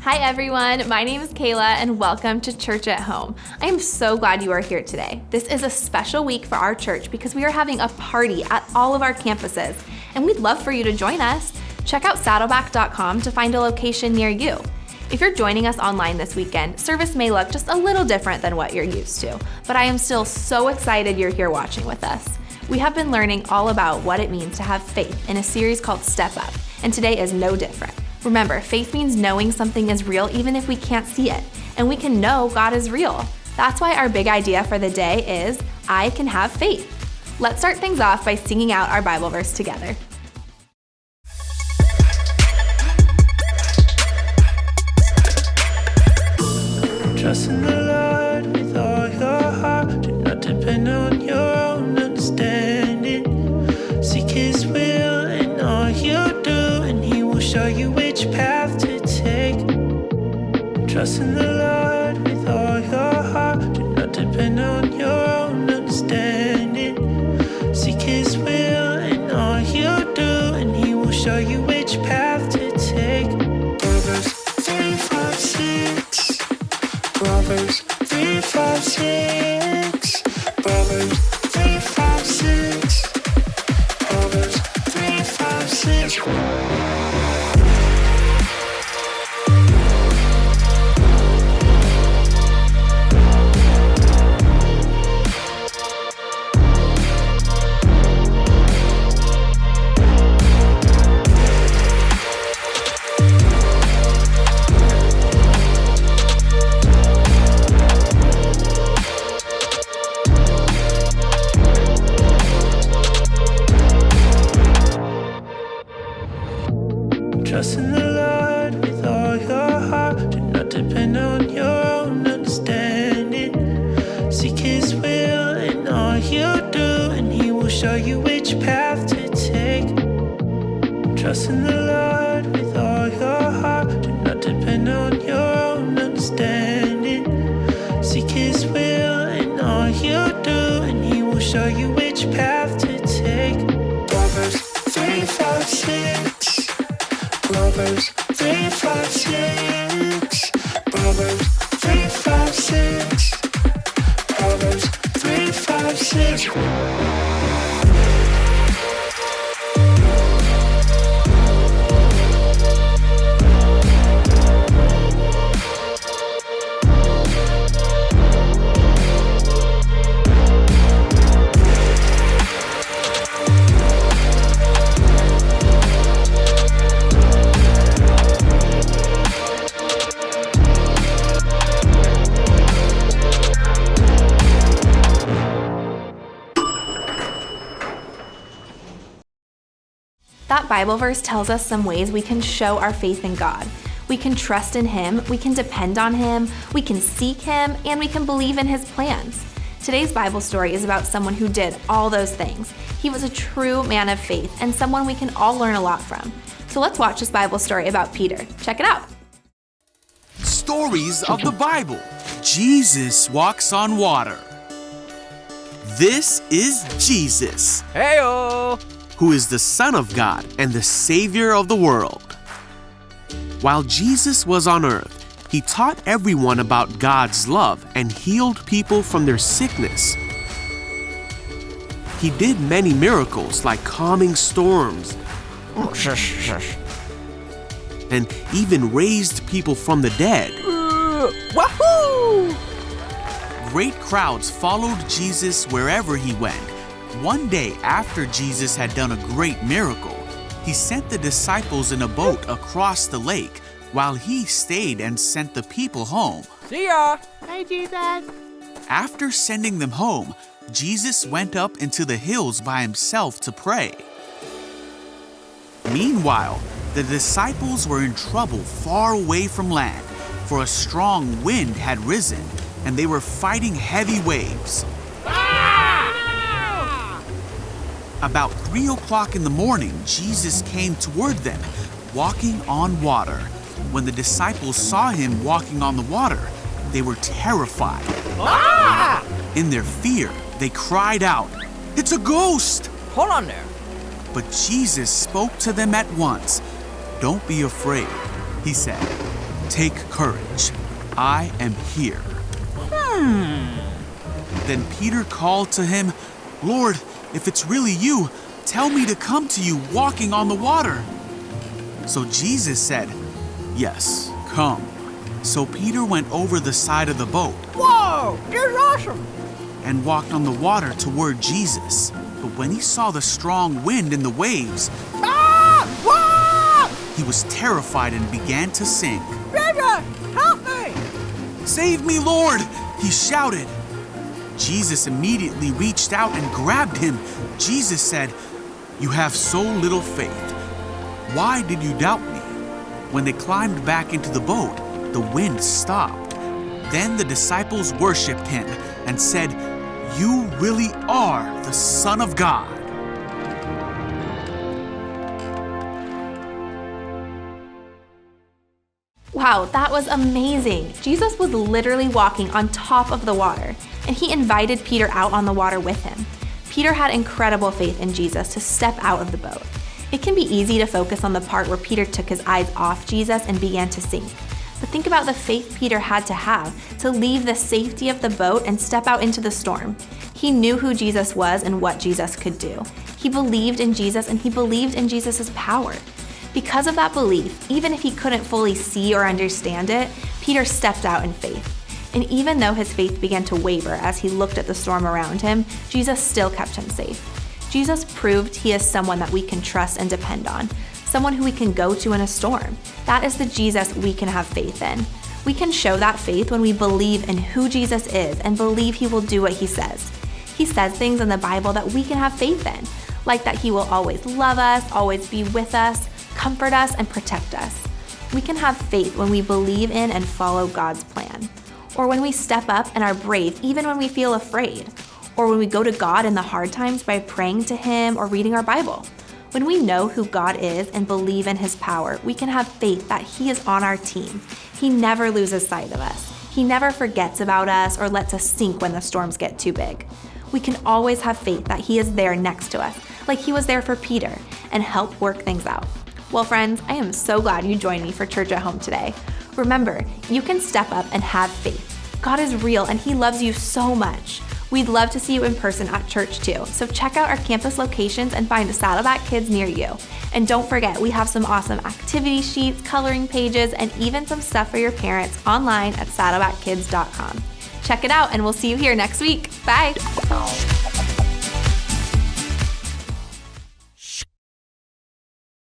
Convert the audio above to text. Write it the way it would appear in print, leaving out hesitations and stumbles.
Hi everyone, my name is Kayla and welcome to Church at Home. I am so glad you are here today. This is a special week for our church because we are having a party at all of our campuses and we'd love for you to join us. Check out saddleback.com to find a location near you. If you're joining us online this weekend, service may look just a little different than what you're used to, but I am still so excited you're here watching with us. We have been learning all about what it means to have faith in a series called Step Up, and today is no different. Remember, faith means knowing something is real even if we can't see it, and we can know God is real. That's why our big idea for the day is, I can have faith. Let's start things off by singing out our Bible verse together. Trust in the Lord with all your heart. Do not depend on your own understanding. Seek His will in all you do, and He will show you which path to take. Trust in the Lord with all your heart. Do not depend on your own understanding. Seek His will in all you do, and He will show you which path to take. Proverbs 3:5-6. Proverbs 3:5-6. Proverbs 3:5-6. Proverbs 3:5-6. Trust in the Lord with all your heart. Do not depend on your own understanding. Seek His will in all you do, and He will show you which path to take. Trust in the Lord with all your heart. Do not depend on your own understanding. Seek His will in all you do, and He will show you which path to take. Proverbs 3:5-6. Proverbs 3:5-6. Proverbs 3:5-6. Proverbs 3:5-6. That Bible verse tells us some ways we can show our faith in God. We can trust in Him, we can depend on Him, we can seek Him, and we can believe in His plans. Today's Bible story is about someone who did all those things. He was a true man of faith and someone we can all learn a lot from. So let's watch this Bible story about Peter. Check it out. Stories of the Bible. Jesus walks on water. This is Jesus. Heyo! Who is the Son of God and the Savior of the world. While Jesus was on earth, He taught everyone about God's love and healed people from their sickness. He did many miracles like calming storms and even raised people from the dead. Wahoo! Great crowds followed Jesus wherever He went. One day after Jesus had done a great miracle, He sent the disciples in a boat across the lake while He stayed and sent the people home. See ya! Bye, Jesus! After sending them home, Jesus went up into the hills by Himself to pray. Meanwhile, the disciples were in trouble far away from land, for a strong wind had risen, and they were fighting heavy waves. About 3 o'clock in the morning, Jesus came toward them, walking on water. When the disciples saw Him walking on the water, they were terrified. In their fear, they cried out, "It's a ghost!" Hold on there. But Jesus spoke to them at once. "Don't be afraid," He said. Take courage. I am here." Then Peter called to him, "Lord, if it's really you, tell me to come to you walking on the water." So Jesus said, "Yes, come." So Peter went over the side of the boat Whoa, this is awesome. and walked on the water toward Jesus. But when he saw the strong wind and the waves, Ah! Whoa! he was terrified and began to sink. Jesus, help me! "Save me, Lord!" he shouted. Jesus immediately reached out and grabbed him. Jesus said, "You have so little faith. Why did you doubt me?" When they climbed back into the boat, the wind stopped. Then the disciples worshiped him and said, "You really are the Son of God." Wow, that was amazing. Jesus was literally walking on top of the water, and he invited Peter out on the water with him. Peter had incredible faith in Jesus to step out of the boat. It can be easy to focus on the part where Peter took his eyes off Jesus and began to sink. But think about the faith Peter had to have to leave the safety of the boat and step out into the storm. He knew who Jesus was and what Jesus could do. He believed in Jesus and he believed in Jesus' power. Because of that belief, even if he couldn't fully see or understand it, Peter stepped out in faith. And even though his faith began to waver as he looked at the storm around him, Jesus still kept him safe. Jesus proved he is someone that we can trust and depend on, someone who we can go to in a storm. That is the Jesus we can have faith in. We can show that faith when we believe in who Jesus is and believe he will do what he says. He says things in the Bible that we can have faith in, like that he will always love us, always be with us, comfort us, and protect us. We can have faith when we believe in and follow God's plan, or when we step up and are brave even when we feel afraid, or when we go to God in the hard times by praying to him or reading our Bible. When we know who God is and believe in his power, we can have faith that he is on our team. He never loses sight of us. He never forgets about us or lets us sink when the storms get too big. We can always have faith that he is there next to us, like he was there for Peter, and help work things out. Well, friends, I am so glad you joined me for Church at Home today. Remember, you can step up and have faith. God is real and he loves you so much. We'd love to see you in person at church too, so check out our campus locations and find Saddleback kids near you. And don't forget, we have some awesome activity sheets, coloring pages, and even some stuff for your parents online at saddlebackkids.com. Check it out and we'll see you here next week. Bye!